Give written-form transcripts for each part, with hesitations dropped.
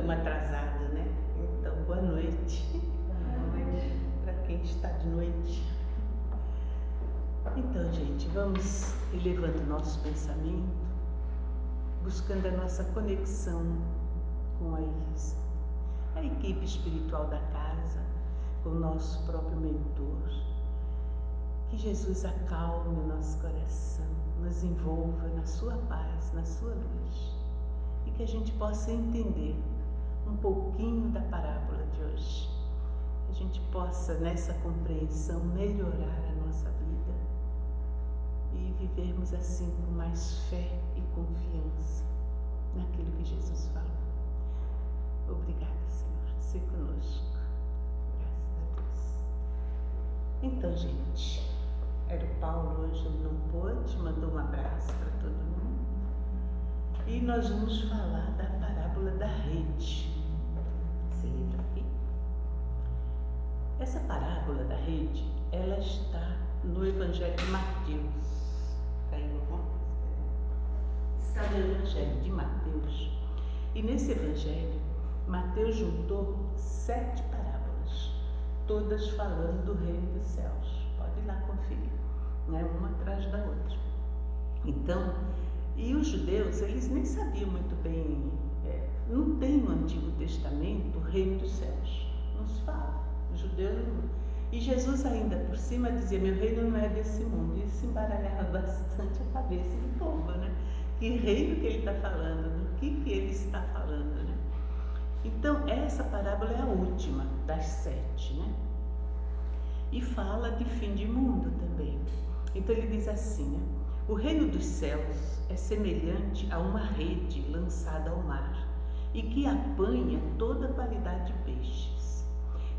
uma atrasada, né? Então, boa noite. Boa noite. Para quem está de noite. Então, gente, vamos elevando o nosso pensamento, buscando a nossa conexão com a equipe espiritual da casa, com o nosso próprio mentor. Que Jesus acalme o nosso coração, nos envolva na sua paz, na sua luz, e que a gente possa entender um pouquinho da parábola de hoje. Que a gente possa, nessa compreensão, melhorar a nossa vida e vivermos assim com mais fé e confiança naquilo que Jesus falou. Obrigada, Senhor, ser conosco. Graças a Deus. Então, gente, era o Paulo, hoje ele não pôde, mandou um abraço para todo mundo. E nós vamos falar da parábola da rede. Esse livro aqui. Essa parábola da rede, ela está no Evangelho de Mateus. Caiu alguma coisa? Está no Evangelho de Mateus. E nesse Evangelho, Mateus juntou 7 parábolas, todas falando do reino dos céus. Pode ir lá conferir, né? Uma atrás da outra. Então, e os judeus, eles nem sabiam muito bem, não tem no Antigo Testamento o reino dos céus, não se fala. Os judeus não. E Jesus ainda por cima dizia, meu reino não é desse mundo. E isso embaralhava bastante a cabeça do povo, né? Que reino que ele está falando, do que ele está falando, né? Então, essa parábola é a última das 7, né? E fala de fim de mundo também. Então ele diz assim, né? O reino dos céus é semelhante a uma rede lançada ao mar e que apanha toda qualidade de peixes.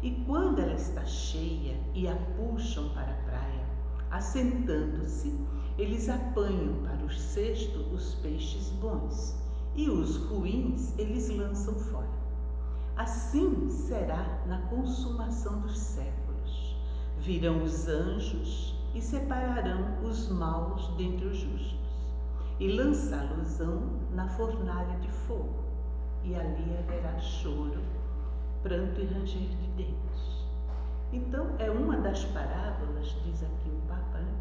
E quando ela está cheia e a puxam para a praia, assentando-se, eles apanham para o cesto os peixes bons e os ruins eles lançam fora. Assim será na consumação dos séculos. Virão os anjos e separarão os maus dentre os justos e lançá-los-ão na fornalha de fogo, e ali haverá choro, pranto e ranger de dentes. Então, é uma das parábolas, diz aqui o Papa, né,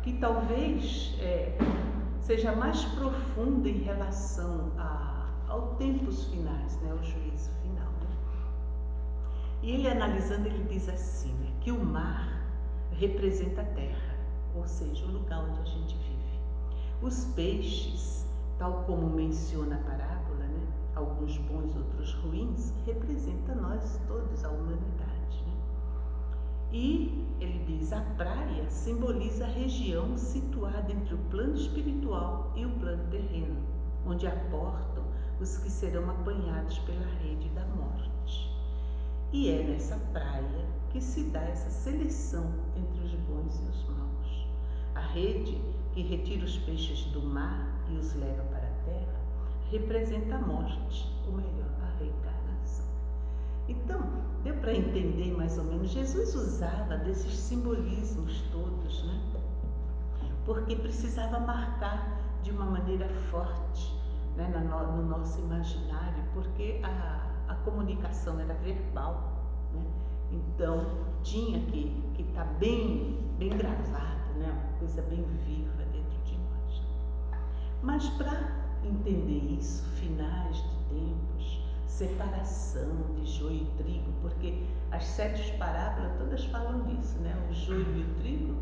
que talvez seja mais profunda em relação aos tempos finais, né, ao juízo final. Né? E ele analisando, ele diz assim, né, que o mar representa a terra, ou seja, o lugar onde a gente vive. Os peixes, tal como menciona a parábola, né, alguns bons, outros ruins, representa nós todos, a humanidade. Né? E ele diz, a praia simboliza a região situada entre o plano espiritual e o plano terreno, onde aportam os que serão apanhados pela rede da morte. E é nessa praia que se dá essa seleção entre os bons e os maus. A rede que retira os peixes do mar e os leva para a terra representa a morte, ou melhor, a reencarnação. Então, deu para entender mais ou menos, Jesus usava desses simbolismos todos, né? Porque precisava marcar de uma maneira forte, né, no nosso imaginário, porque a comunicação era verbal, né? Então tinha que estar bem gravado, né? Uma coisa bem viva dentro de nós. Mas para entender isso, finais de tempos, separação de joio e trigo, porque as 7 parábolas todas falam disso, né? O joio e o trigo,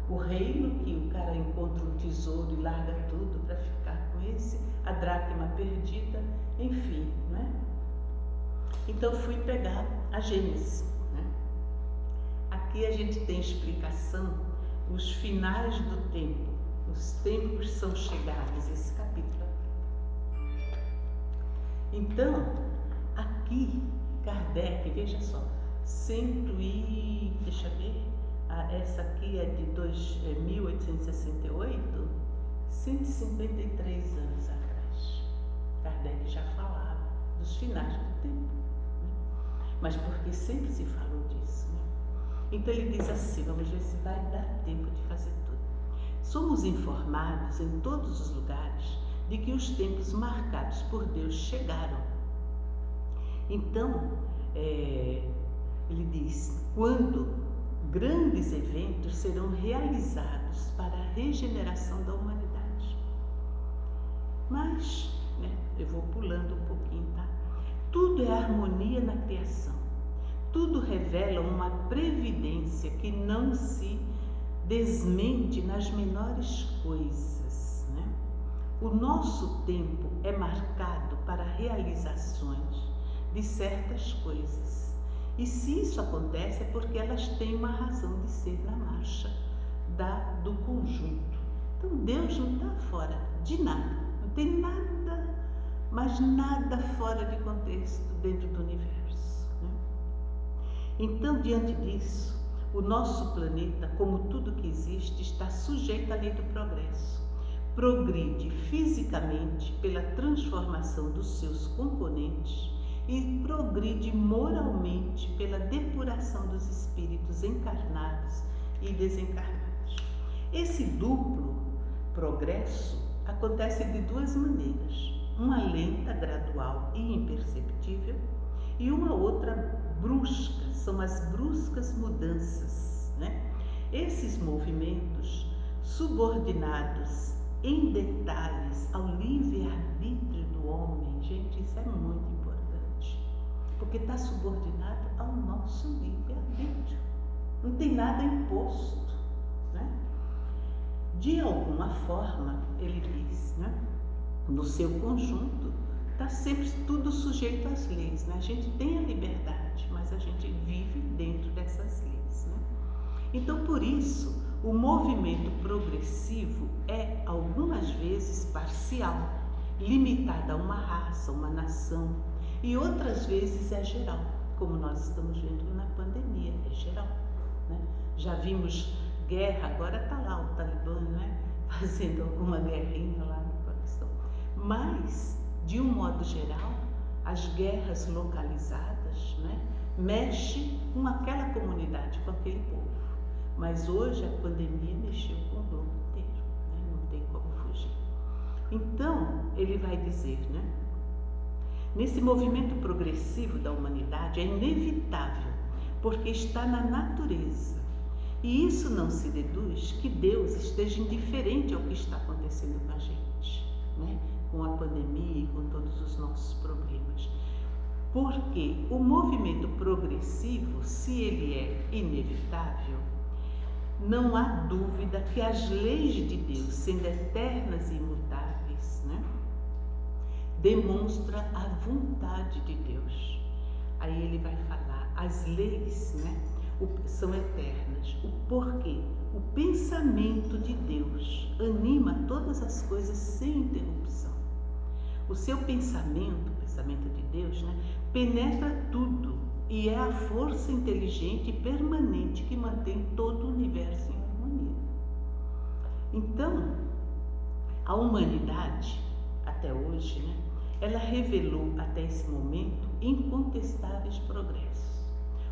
o reino que o cara encontra um tesouro e larga tudo para ficar com esse, a dracma perdida, enfim, né? Então fui pegar a Gênesis, né? Aqui a gente tem explicação, os finais do tempo, os tempos são chegados, esse capítulo aqui. Então, aqui, Kardec, veja só, deixa eu ver, essa aqui é de 1868, 153 anos atrás. Kardec já falava dos finais do tempo, né? Mas porque sempre se falou disso, né? Então ele diz assim, vamos ver se vai dar tempo de fazer tudo. Somos informados em todos os lugares de que os tempos marcados por Deus chegaram. Então, ele diz, quando grandes eventos serão realizados para a regeneração da humanidade. Mas, eu vou pulando um pouquinho, tá? Tudo é harmonia na criação. Tudo revela uma previdência que não se desmente nas menores coisas, né? O nosso tempo é marcado para realizações de certas coisas. E se isso acontece é porque elas têm uma razão de ser na marcha do conjunto. Então Deus não está fora de nada, não tem nada, mas nada fora de contexto dentro do universo, né? Então, diante disso, o nosso planeta, como tudo que existe, está sujeito à lei do progresso. Progride fisicamente pela transformação dos seus componentes e progride moralmente pela depuração dos espíritos encarnados e desencarnados. Esse duplo progresso acontece de duas maneiras, uma lenta, gradual e imperceptível, e uma outra brusca, são as bruscas mudanças, né? Esses movimentos subordinados em detalhes ao livre-arbítrio do homem, gente, isso é muito importante, porque está subordinado ao nosso livre-arbítrio, não tem nada imposto, né? De alguma forma, ele diz, né? No seu conjunto, está sempre tudo sujeito às leis, né? A gente tem a liberdade, mas a gente vive dentro dessas leis, né? Então, por isso, o movimento progressivo é, algumas vezes, parcial, limitado a uma raça, uma nação, e outras vezes é geral, como nós estamos vendo na pandemia, é geral, né? Já vimos guerra, agora está lá o Talibã, né? Fazendo alguma guerrinha lá no Paquistão. Mas, de um modo geral, as guerras localizadas, né, mexem com aquela comunidade, com aquele povo. Mas hoje a pandemia mexeu com o globo inteiro, né? Não tem como fugir. Então, ele vai dizer, né? Nesse movimento progressivo da humanidade é inevitável, porque está na natureza. E isso não se deduz que Deus esteja indiferente ao que está acontecendo com a gente, né? Com a pandemia e com todos os nossos problemas. Porque o movimento progressivo, se ele é inevitável, não há dúvida que as leis de Deus, sendo eternas e imutáveis, né, demonstra a vontade de Deus. Aí ele vai falar, as leis, né, são eternas. O porquê? O pensamento de Deus anima todas as coisas sem interrupção. O seu pensamento, o pensamento de Deus, né, penetra tudo e é a força inteligente e permanente que mantém todo o universo em harmonia. Então, a humanidade, até hoje, né, ela revelou até esse momento incontestáveis progressos.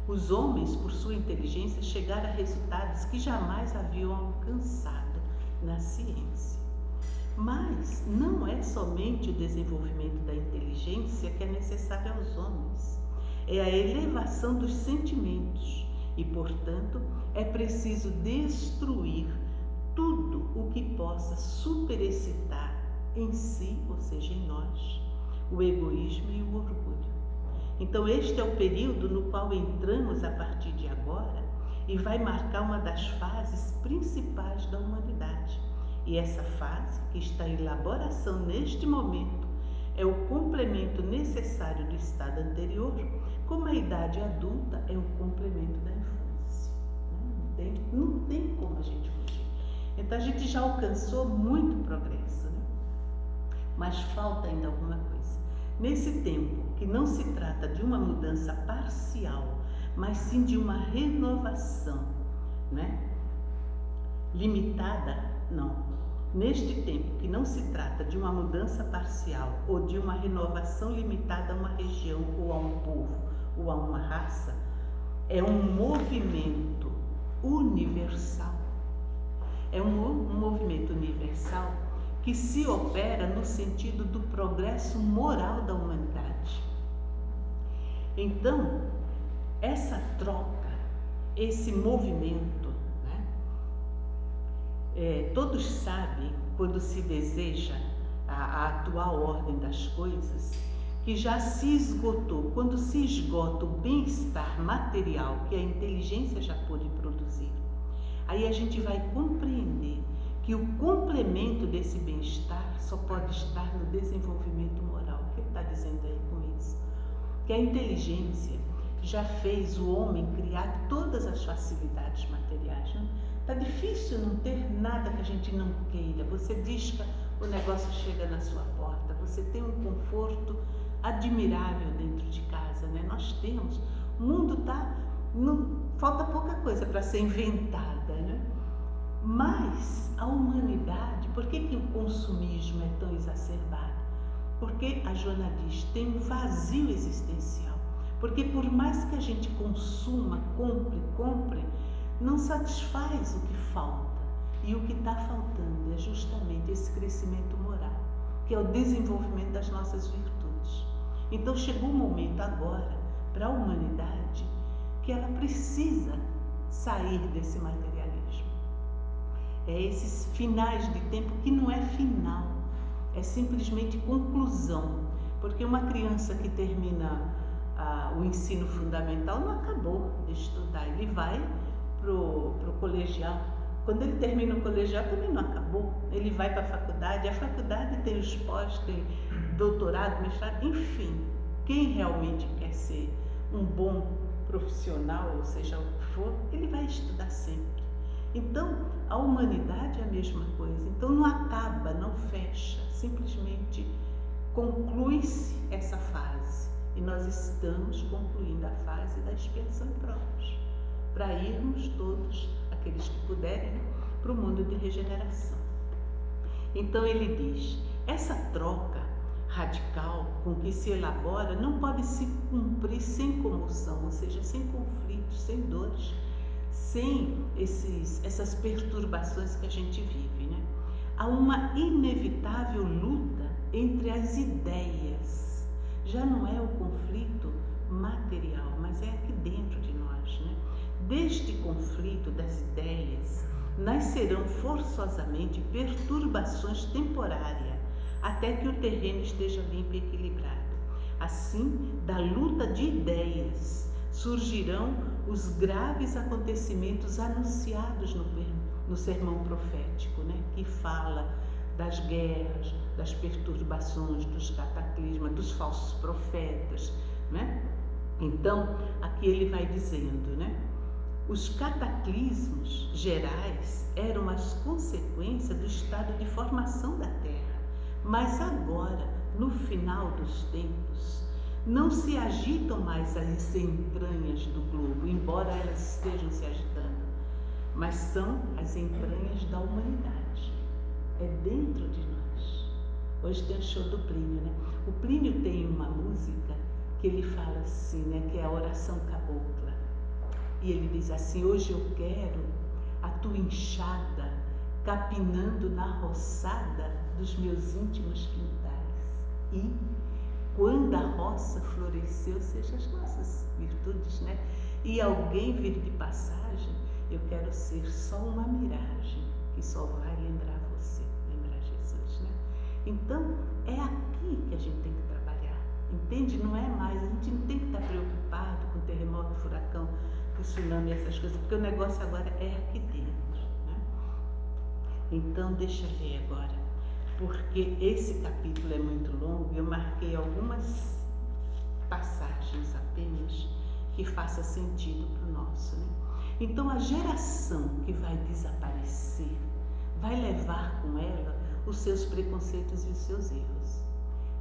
Os homens, por sua inteligência, chegaram a resultados que jamais haviam alcançado na ciência. Mas não é somente o desenvolvimento da inteligência que é necessário aos homens, é a elevação dos sentimentos e, portanto, é preciso destruir tudo o que possa superexcitar em si, ou seja, em nós, o egoísmo e o orgulho. Então este é o período no qual entramos a partir de agora e vai marcar uma das fases principais da humanidade. E essa fase, que está em elaboração neste momento, é o complemento necessário do estado anterior, como a idade adulta é o complemento da infância. Não tem como a gente fugir. Então a gente já alcançou muito progresso, né? Mas falta ainda alguma coisa. Nesse tempo, que não se trata de uma mudança parcial, mas sim de uma renovação, né? Limitada, não. Neste tempo, que não se trata de uma mudança parcial ou de uma renovação limitada a uma região ou a um povo ou a uma raça, é um movimento universal. É um movimento universal que se opera no sentido do progresso moral da humanidade. Então, essa troca, esse movimento, todos sabem, quando se deseja a atual ordem das coisas, que já se esgotou. Quando se esgota o bem-estar material que a inteligência já pôde produzir, aí a gente vai compreender que o complemento desse bem-estar só pode estar no desenvolvimento moral. O que ele está dizendo aí com isso? Que a inteligência já fez o homem criar todas as facilidades materiais. Está difícil não ter nada que a gente não queira. Você disca, o negócio chega na sua porta. Você tem um conforto admirável dentro de casa, né? Nós temos. O mundo está... falta pouca coisa para ser inventada, né? Mas a humanidade, por que o consumismo é tão exacerbado? Porque, a Joana diz, tem um vazio existencial. Porque por mais que a gente consuma, compre, não satisfaz o que falta. E o que está faltando é justamente esse crescimento moral, que é o desenvolvimento das nossas virtudes. Então chegou o momento agora para a humanidade que ela precisa sair desse materialismo. É esses finais de tempo que não é final, é simplesmente conclusão. Porque uma criança que termina o ensino fundamental não acabou de estudar, ele vai para o colegial. Quando ele termina o colegial também não acabou, ele vai para a faculdade tem os pós, tem doutorado, mestrado, enfim. Quem realmente quer ser um bom profissional, ou seja o que for, ele vai estudar sempre. Então, a humanidade é a mesma coisa. Então não acaba, não fecha, simplesmente conclui-se essa fase. E nós estamos concluindo a fase da expiação e provas, para irmos todos, aqueles que puderem, para o mundo de regeneração. Então ele diz, essa troca radical com que se elabora não pode se cumprir sem comoção, ou seja, sem conflitos, sem dores, sem essas perturbações que a gente vive, né? Há uma inevitável luta entre as ideias. Já não é o conflito material, mas é aqui dentro de nós, né? Deste conflito das ideias nascerão forçosamente perturbações temporárias, até que o terreno esteja limpo e equilibrado. Assim, da luta de ideias surgirão os graves acontecimentos anunciados no sermão profético, né? Que fala das guerras, das perturbações, dos cataclismas, dos falsos profetas, né? Então, aqui ele vai dizendo, né? Os cataclismos gerais eram as consequências do estado de formação da Terra, mas agora, no final dos tempos, não se agitam mais as entranhas do globo, embora elas estejam se agitando, mas são as entranhas da humanidade. É dentro de nós. Hoje tem o show do Plínio, né? O Plínio tem uma música que ele fala assim, né? Que é a oração cabocla. E ele diz assim, hoje eu quero a tua enxada capinando na roçada dos meus íntimos quintais. E quando a roça floresceu, seja as nossas virtudes, né? E alguém vir de passagem, eu quero ser só uma miragem que só vai lembrar você, lembrar Jesus, né? Então, é aqui que a gente tem que trabalhar, entende? Não é mais, a gente não tem que estar preocupado com terremoto, furacão, com tsunami, essas coisas, porque o negócio agora é aqui dentro, né? Então, deixa eu ver agora, porque esse capítulo é muito longo, eu marquei algumas passagens apenas que faça sentido para o nosso, né? Então, a geração que vai desaparecer vai levar com ela os seus preconceitos e os seus erros.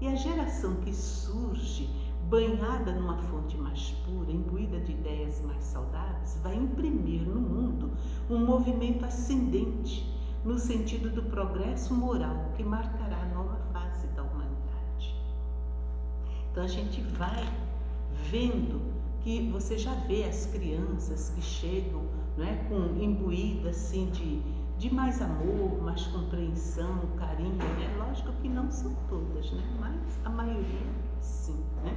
E a geração que surge, banhada numa fonte mais pura, imbuída de ideias mais saudáveis, vai imprimir no mundo um movimento ascendente, no sentido do progresso moral que marcará a nova fase da humanidade. Então, a gente vai vendo que você já vê as crianças que chegam, não é, com imbuídas assim de mais amor, mais compreensão, carinho, né? Lógico que não são todas, né? Mas a maioria sim, né?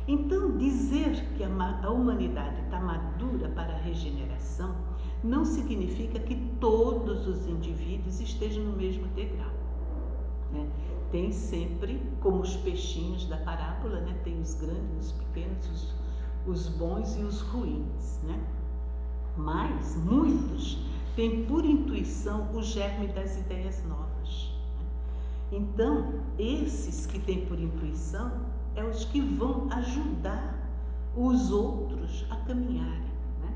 Então, dizer que a humanidade está madura para a regeneração não significa que todos os indivíduos estejam no mesmo degrau, né? Tem sempre, como os peixinhos da parábola, né? Tem os grandes, os pequenos, os bons e os ruins, né? Mas muitos têm por intuição o germe das ideias novas, né? Então, esses que têm por intuição é os que vão ajudar os outros a caminharem, né?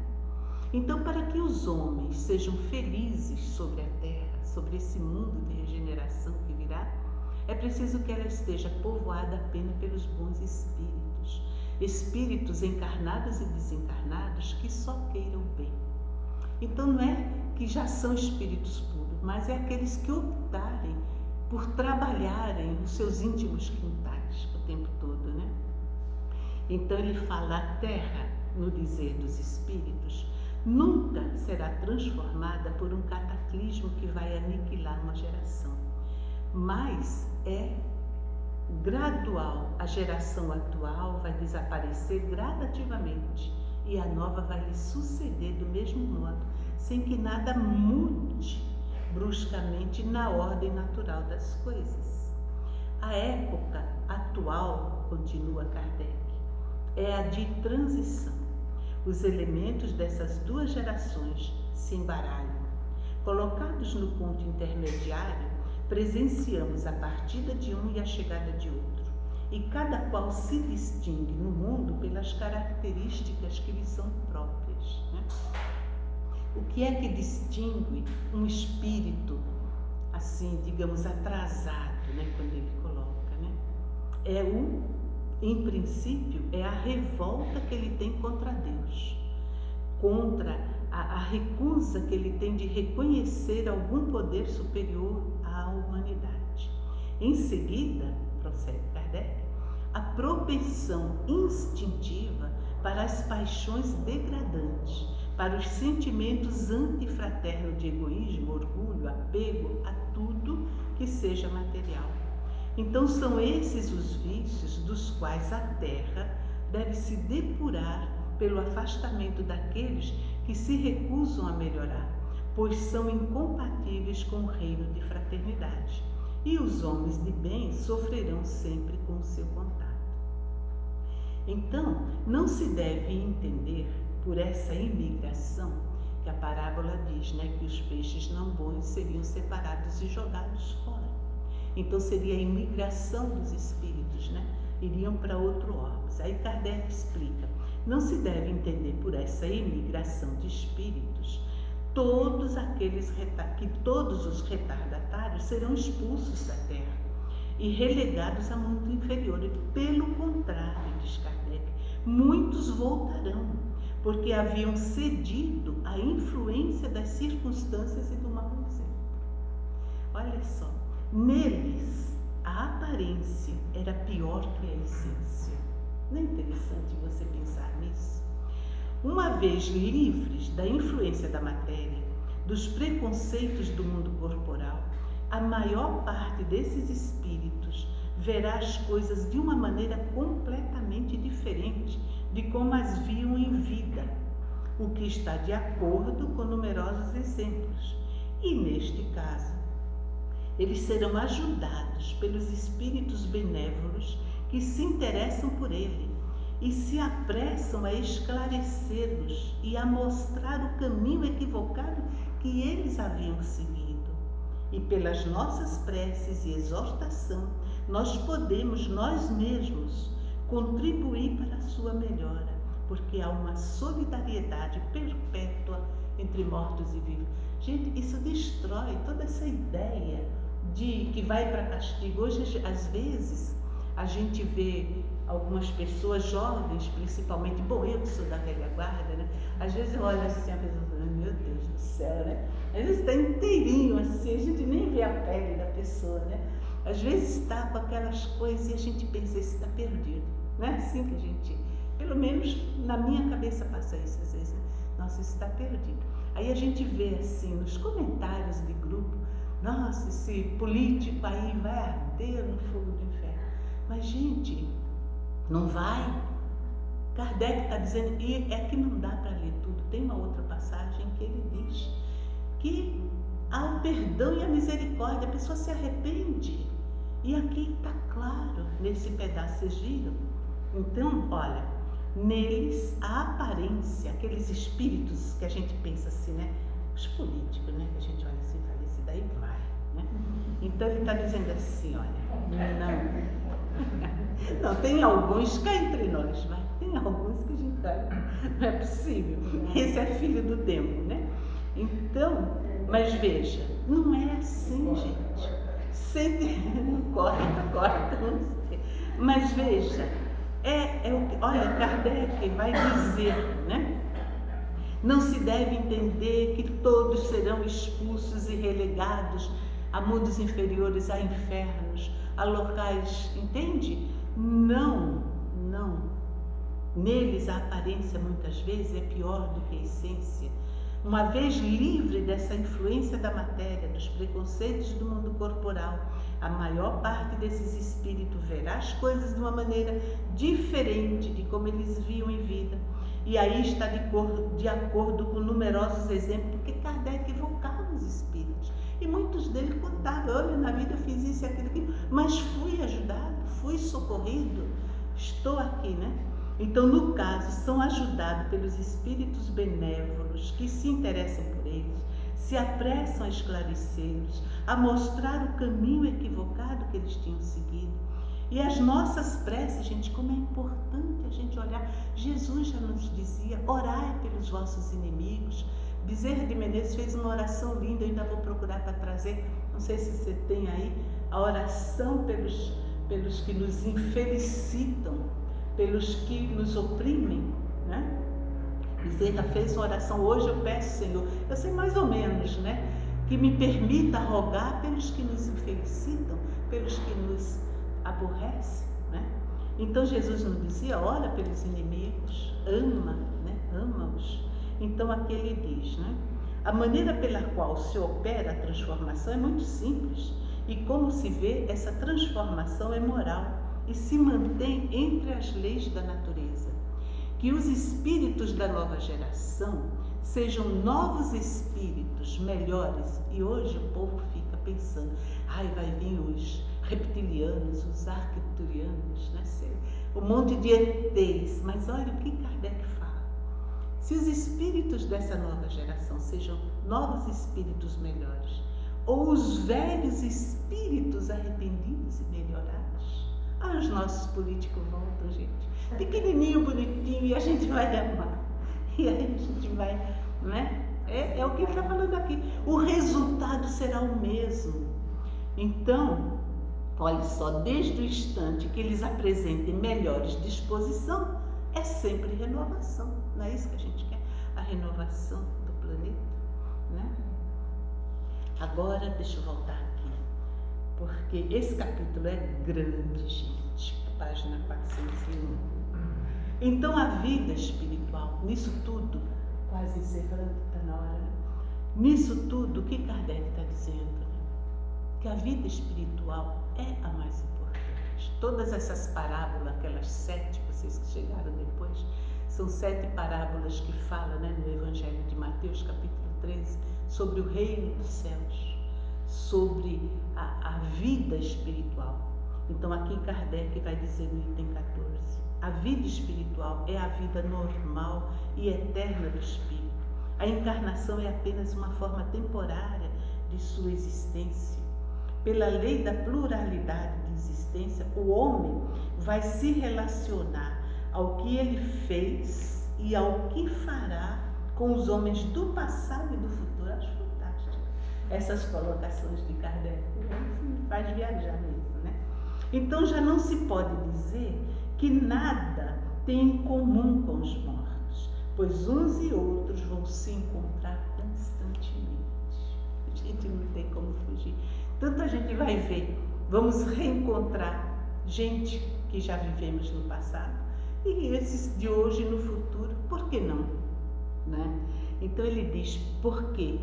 Então, para que os homens sejam felizes sobre a terra, sobre esse mundo de regeneração que virá, é preciso que ela esteja povoada apenas pelos bons espíritos, espíritos encarnados e desencarnados que só queiram o bem. Então não é que já são espíritos puros, mas é aqueles que optarem por trabalharem os seus íntimos quintais o tempo todo, né? Então ele fala: a terra, no dizer dos espíritos, nunca será transformada por um cataclismo que vai aniquilar uma geração, mas é gradual. A geração atual vai desaparecer gradativamente e a nova vai lhe suceder do mesmo modo, sem que nada mude bruscamente na ordem natural das coisas. A época atual, continua Kardec, é a de transição. Os elementos dessas duas gerações se embaralham. Colocados no ponto intermediário, presenciamos a partida de um e a chegada de outro, e cada qual se distingue no mundo pelas características que lhe são próprias, né? O que é que distingue um espírito, assim, digamos, atrasado, né, quando ele coloca, né? Em princípio, é a revolta que ele tem contra Deus, contra a recusa que ele tem de reconhecer algum poder superior à humanidade. Em seguida, prossegue Kardec, a propensão instintiva para as paixões degradantes, para os sentimentos antifraternos de egoísmo, orgulho, apego a tudo que seja material. Então são esses os vícios dos quais a terra deve se depurar pelo afastamento daqueles que se recusam a melhorar, pois são incompatíveis com o reino de fraternidade, e os homens de bem sofrerão sempre com o seu contato. Então, não se deve entender por essa imigração que a parábola diz, né, que os peixes não bons seriam separados e jogados fora. Então seria a imigração dos espíritos, né? Iriam para outro orbis. Aí Kardec explica: não se deve entender por essa imigração de espíritos todos os retardatários serão expulsos da Terra e relegados a mundo inferior. E, pelo contrário, diz Kardec, muitos voltarão, porque haviam cedido à influência das circunstâncias e do mau exemplo. Olha só, neles a aparência era pior que a essência. Não é interessante você pensar nisso? Uma vez livres da influência da matéria, dos preconceitos do mundo corporal, a maior parte desses espíritos verá as coisas de uma maneira completamente diferente de como as viam em vida, o que está de acordo com numerosos exemplos. E neste caso, eles serão ajudados pelos espíritos benévolos que se interessam por ele e se apressam a esclarecê-los e a mostrar o caminho equivocado que eles haviam seguido. E pelas nossas preces e exortação, nós podemos, nós mesmos, contribuir para a sua melhora, porque há uma solidariedade perpétua entre mortos e vivos. Gente, isso destrói toda essa ideia de que vai para castigo. Hoje, às vezes, a gente vê algumas pessoas jovens, principalmente, bom, eu que sou da velha guarda, né? Às vezes eu olho assim, a pessoa falando, meu Deus do céu, né? Às vezes está inteirinho assim, a gente nem vê a pele da pessoa, né? Às vezes está com aquelas coisas e a gente pensa, esse está perdido. Não é assim que a gente Pelo menos na minha cabeça passa isso às vezes, né? Nossa, isso está perdido. Aí a gente vê assim, nos comentários de grupo, nossa, esse político aí vai arder no fogo do inferno. Mas, gente, não vai. Kardec está dizendo, e é que não dá para ler tudo. Tem uma outra passagem que ele diz que há o perdão e a misericórdia, a pessoa se arrepende. E aqui está claro, nesse pedaço, vocês viram? Então, olha, neles a aparência, aqueles espíritos que a gente pensa assim, né? Os políticos, né? Que a gente olha assim e fala, esse daí vai, né? Então ele está dizendo assim, olha, não, tem alguns cá entre nós, mas tem alguns que a gente olha, não é possível. Esse é filho do demo, né? Então, mas veja, não é assim, gente. Corta, não sei. Mas veja, olha, Kardec vai dizer, né? Não se deve entender que todos serão expulsos e relegados a mundos inferiores, a infernos, a locais, entende? Não. Neles a aparência muitas vezes é pior do que a essência. Uma vez livre dessa influência da matéria, dos preconceitos do mundo corporal, a maior parte desses espíritos verá as coisas de uma maneira diferente de como eles viam em vida. E aí está de acordo com numerosos exemplos, porque Kardec evocava os espíritos. E muitos deles contavam, olha, na vida eu fiz isso e aquilo, mas fui ajudado, fui socorrido, estou aqui, né? Então, no caso, são ajudados pelos espíritos benévolos que se interessam por eles, se apressam a esclarecê-los, a mostrar o caminho equivocado que eles tinham seguido. E as nossas preces, gente, como é importante a gente olhar. Jesus já nos dizia, orai pelos vossos inimigos. Bezerra de Menezes fez uma oração linda, eu ainda vou procurar para trazer, não sei se você tem aí, a oração pelos que nos infelicitam, pelos que nos oprimem, né? Bezerra fez uma oração, hoje eu peço, Senhor, eu sei mais ou menos, né? Que me permita rogar pelos que nos infelicitam, pelos que nos aborrecem, né? Então Jesus nos dizia, ora pelos inimigos, ama, né? Ama-os. Então aqui ele diz, né? A maneira pela qual se opera a transformação é muito simples e como se vê, essa transformação é moral e se mantém entre as leis da natureza. Que os espíritos da nova geração sejam novos espíritos melhores. E hoje o povo fica pensando, ai, vai vir os reptilianos, os arcturianos, né? Um monte de ETs. Mas olha o que Kardec fala. Se os espíritos dessa nova geração sejam novos espíritos melhores, ou os velhos espíritos arrependidos e melhorados, os nossos políticos voltam, gente, pequenininho, bonitinho, e a gente vai amar, e aí a gente vai, né? É o que ele está falando aqui, o resultado será o mesmo. Então, olha só, desde o instante que eles apresentem melhores disposição, é sempre renovação, não é isso que a gente quer? A renovação do planeta, né? Agora, deixa eu voltar aqui, porque esse capítulo é grande, gente, página 401. Então, a vida espiritual, nisso tudo, quase encerrando, está na hora, né? Nisso tudo, o que Kardec está dizendo? Né? Que a vida espiritual é a mais importante. Todas essas parábolas, aquelas 7, vocês que chegaram depois, são 7 parábolas que falam, né, no Evangelho de Mateus, capítulo 13, sobre o reino dos céus, sobre a vida espiritual. Então aqui Kardec vai dizer no item 14, a vida espiritual é a vida normal e eterna do espírito. A encarnação é apenas uma forma temporária de sua existência. Pela lei da pluralidade de existência, o homem vai se relacionar ao que ele fez e ao que fará com os homens do passado e do futuro. Acho fantástico essas colocações de Kardec, me faz viajar mesmo, né? Então já não se pode dizer que nada tem em comum com os mortos, pois uns e outros vão se encontrar constantemente. A gente não tem como fugir. Tanto a gente vai ver, vamos reencontrar gente que já vivemos no passado, E esses de hoje no futuro, por que não? Né? Então ele diz, porque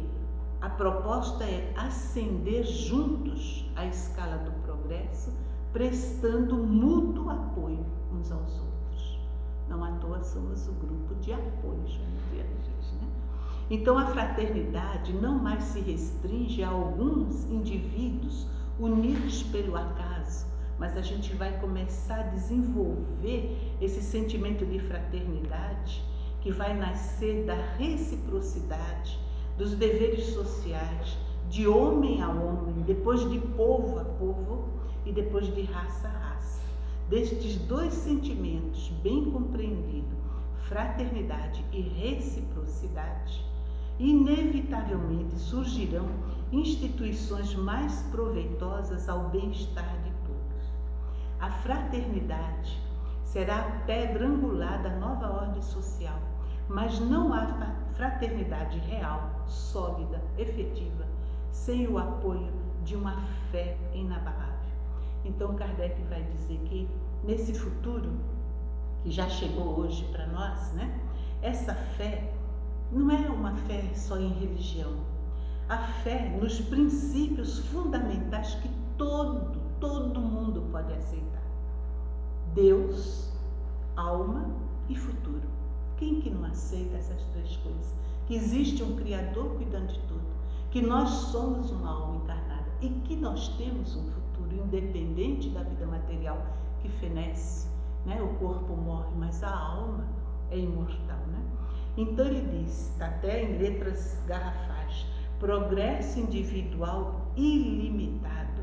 a proposta é ascender juntos a escala do progresso, prestando mútuo apoio uns aos outros. Não à toa somos o grupo de apoio, né? Então a fraternidade não mais se restringe a alguns indivíduos unidos pelo acaso, mas a gente vai começar a desenvolver esse sentimento de fraternidade que vai nascer da reciprocidade, dos deveres sociais, de homem a homem, depois de povo a povo e depois de raça a raça. Destes dois sentimentos bem compreendidos, fraternidade e reciprocidade, inevitavelmente surgirão instituições mais proveitosas ao bem-estar de todos. A fraternidade será a pedra angular da nova ordem social, mas não há fraternidade real, sólida, efetiva, sem o apoio de uma fé inabalável. Então Kardec vai dizer que nesse futuro, que já chegou hoje para nós, né? Essa fé não é uma fé só em religião. A fé nos princípios fundamentais que todo mundo pode aceitar. Deus, alma e futuro. Quem que não aceita essas três coisas? Que existe um Criador cuidando de tudo, que nós somos uma alma encarnada e que nós temos um futuro independente da vida material que fenece, né? O corpo morre, mas a alma é imortal, né? Então ele diz, está até em letras garrafais, progresso individual ilimitado,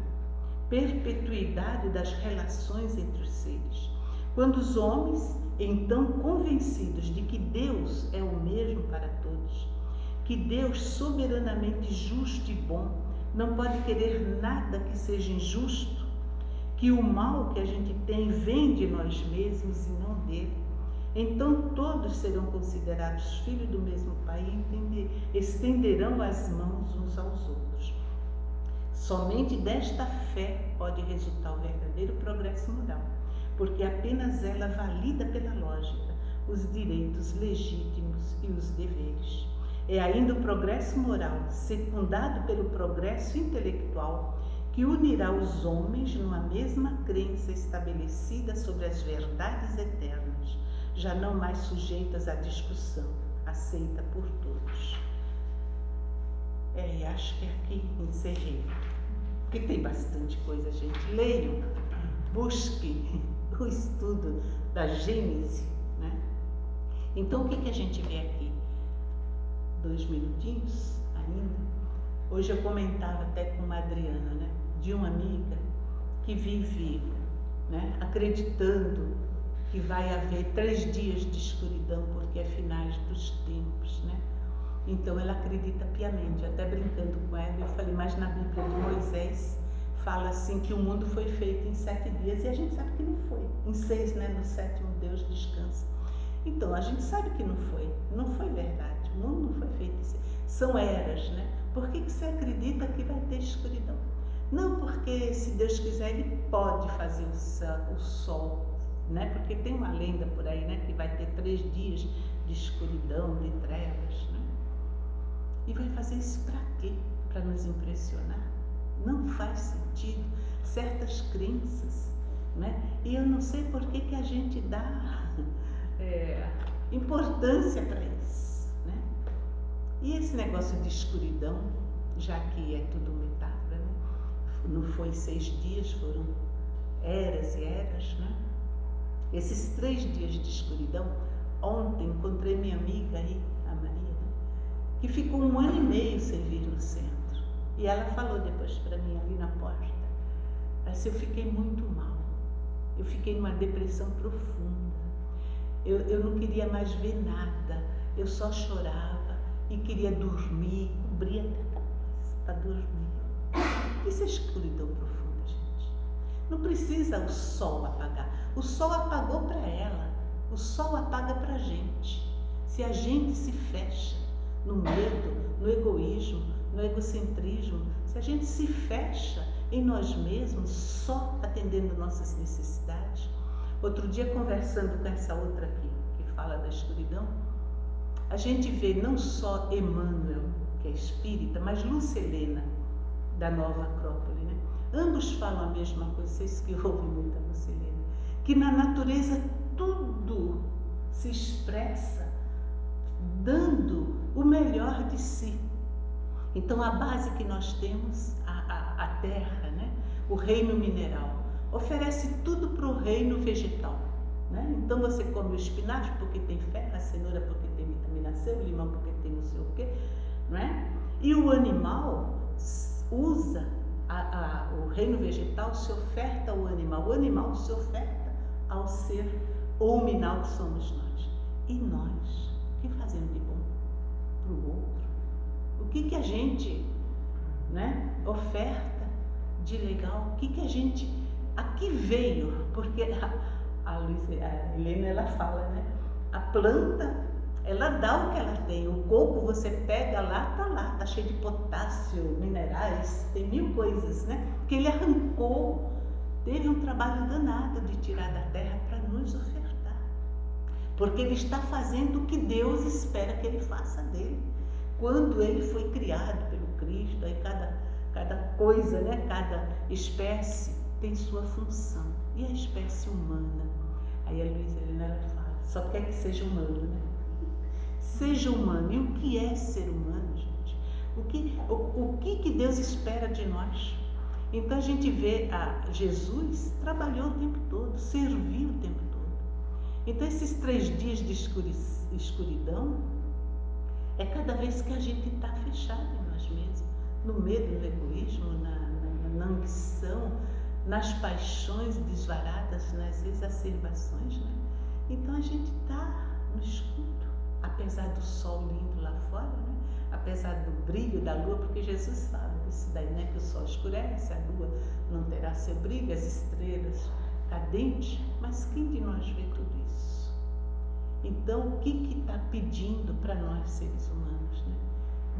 perpetuidade das relações entre os seres. Quando os homens, então convencidos de que Deus é o mesmo para todos, que Deus soberanamente justo e bom, não pode querer nada que seja injusto, que o mal que a gente tem vem de nós mesmos e não dele, então todos serão considerados filhos do mesmo Pai e estenderão as mãos uns aos outros. Somente desta fé pode resultar o verdadeiro progresso moral, porque apenas ela valida pela lógica os direitos legítimos e os deveres. É ainda o progresso moral, secundado pelo progresso intelectual, que unirá os homens numa mesma crença estabelecida sobre as verdades eternas, já não mais sujeitas à discussão, aceita por todos. E acho que aqui encerrei, porque tem bastante coisa, gente. Leiam, busquem o estudo da Gênese, né? Então, o que a gente vê aqui? 2 minutinhos ainda. Hoje eu comentava até com uma Adriana, né? De uma amiga que vive, né? Acreditando que vai haver 3 dias de escuridão, porque é finais dos tempos, né? Então ela acredita piamente, até brincando com ela, eu falei, mas na Bíblia de Moisés fala assim que o mundo foi feito em 7 dias, e a gente sabe que não foi. Em 6, né? No 7º Deus descansa. Então a gente sabe que não foi verdade, o mundo não foi feito em 6. São eras, né? Por que você acredita que vai ter escuridão? Não porque, se Deus quiser, Ele pode fazer o sol, né? Porque tem uma lenda por aí, né? Que vai ter 3 dias de escuridão, de trevas, né? E vai fazer isso para quê? Para nos impressionar? Não faz sentido. Certas crenças, né? E eu não sei por que a gente dá importância para isso, né? E esse negócio de escuridão, já que é tudo metáfora, né? Não foi 6 dias, foram eras e eras, né? Esses 3 dias de escuridão, ontem encontrei minha amiga aí, a Maria, né? Que ficou 1 ano e meio sem vir no centro. E ela falou depois para mim ali na porta, assim, eu fiquei muito mal, eu fiquei numa depressão profunda, eu não queria mais ver nada, eu só chorava e queria dormir, cobria até a cabeça para dormir. Isso é escuridão profunda, gente. Não precisa o sol apagar, o sol apagou para ela, o sol apaga para a gente. Se a gente se fecha no medo, no egoísmo, no egocentrismo, se a gente se fecha em nós mesmos, só atendendo nossas necessidades, Outro dia, conversando com essa outra aqui, que fala da escuridão, a gente vê não só Emmanuel, que é espírita, mas Lúcia Helena, da Nova Acrópole, né? Ambos falam a mesma coisa, vocês que ouvem muito a Lúcia Helena, que na natureza tudo se expressa dando o melhor de si. Então a base que nós temos, a terra, né? O reino mineral, oferece tudo para o reino vegetal, né? Então você come o espinafre porque tem ferro, a cenoura porque tem vitamina C, o limão porque tem não sei o quê, não é? E o animal usa, o reino vegetal se oferta ao animal, o animal se oferta ao ser hominal que somos nós. E nós, o que fazemos de bom para o outro? O que a gente, né, oferta de legal? O que a gente aqui veio? Porque a Helena, ela fala, né? A planta, ela dá o que ela tem. O coco você pega lá, tá cheio de potássio, minerais, tem mil coisas, né? Que ele arrancou, teve um trabalho danado de tirar da terra para nos ofertar. Porque ele está fazendo o que Deus espera que ele faça dele. Quando ele foi criado pelo Cristo, aí cada coisa, né? Cada espécie tem sua função. E a espécie humana? Aí a Luísa Helena, ela fala, só quer que seja humano, né? Seja humano. E o que é ser humano, gente? O que Deus espera de nós? Então a gente vê Jesus trabalhou o tempo todo, serviu o tempo todo. Então esses 3 dias de escuridão é cada vez que a gente está fechado em nós mesmos, no medo, no egoísmo, na ambição, nas paixões desvaradas, nas exacerbações, né? Então a gente está no escuro, apesar do sol lindo lá fora, né? Apesar do brilho da lua, porque Jesus fala isso daí, né? Que o sol escurece, a lua não terá seu brilho, as estrelas cadentes, mas quem de nós vê tudo isso? Então, o que está pedindo para nós, seres humanos, né?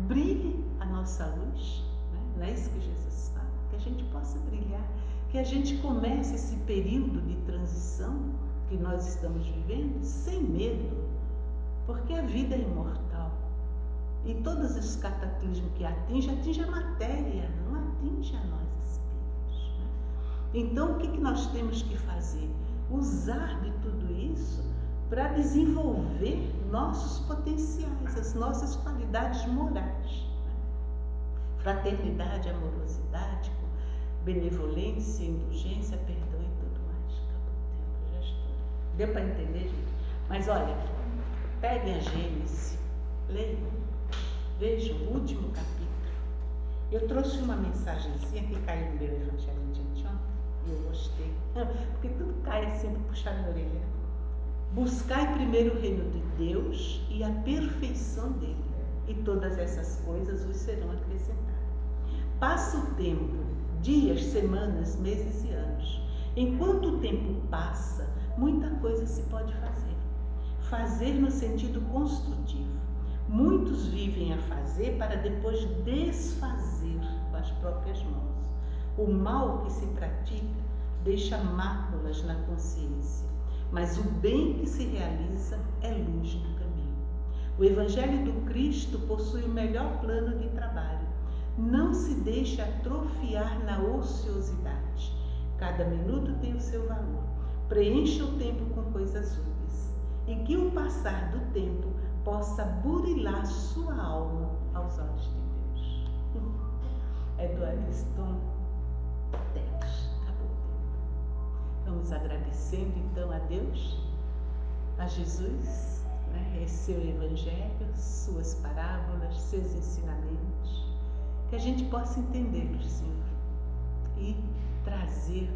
Brilhe a nossa luz, né? Não é isso que Jesus fala? Que a gente possa brilhar, que a gente comece esse período de transição que nós estamos vivendo sem medo, porque a vida é imortal e todos os cataclismos que atinge a matéria, não atinge a nós espíritos, né? Então o que nós temos que fazer? Usar de tudo isso para desenvolver nossos potenciais, as nossas qualidades morais, né? Fraternidade, amorosidade, benevolência, indulgência, perdão e tudo mais. Acabou o tempo, já estou. Deu para entender, gente? Mas olha, peguem a Gênesis, leiam, vejam o último capítulo. Eu trouxe uma mensagenzinha que caiu no meu evangelho de anteontem e eu gostei, porque tudo cai assim para puxar na orelha. Buscai primeiro o reino de Deus e a perfeição dele, e todas essas coisas vos serão acrescentadas. Passa o tempo, dias, semanas, meses e anos. Enquanto o tempo passa, muita coisa se pode fazer. Fazer no sentido construtivo. Muitos vivem a fazer para depois desfazer com as próprias mãos. O mal que se pratica deixa máculas na consciência, mas o bem que se realiza é luz no caminho. O Evangelho do Cristo possui o melhor plano de trabalho. Não se deixe atrofiar na ociosidade. Cada minuto tem o seu valor. Preencha o tempo com coisas úteis, e que o passar do tempo possa burilar sua alma aos olhos de Deus. É do Ariston Teles. Acabou o tempo. Vamos agradecendo então a Deus, a Jesus, né? Esse seu Evangelho, suas parábolas, seus ensinamentos, que a gente possa entendê-los, Senhor, e trazer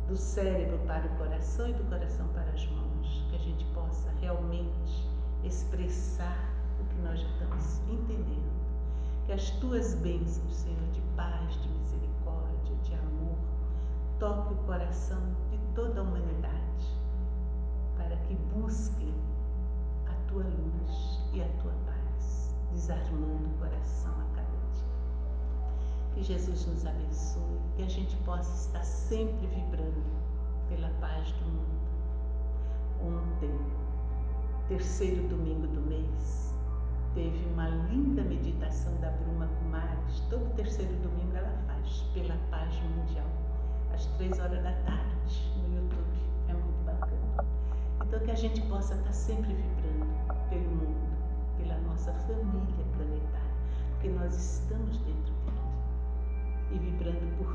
do cérebro para o coração e do coração para as mãos, que a gente possa realmente expressar o que nós já estamos entendendo. Que as tuas bênçãos, Senhor, de paz, de misericórdia, de amor, toque o coração de toda a humanidade, para que busquem a tua luz e a tua paz, desarmando o coração a cada dia. Que Jesus nos abençoe, que a gente possa estar sempre vibrando pela paz do mundo. Ontem, terceiro domingo do mês, teve uma linda meditação da Bruma Kumaris. Todo terceiro domingo ela faz, pela paz mundial, às 3h da tarde, no YouTube. É muito bacana. Então que a gente possa estar sempre vibrando pelo mundo, pela nossa família planetária, porque nós estamos dentro dele. E vibrando por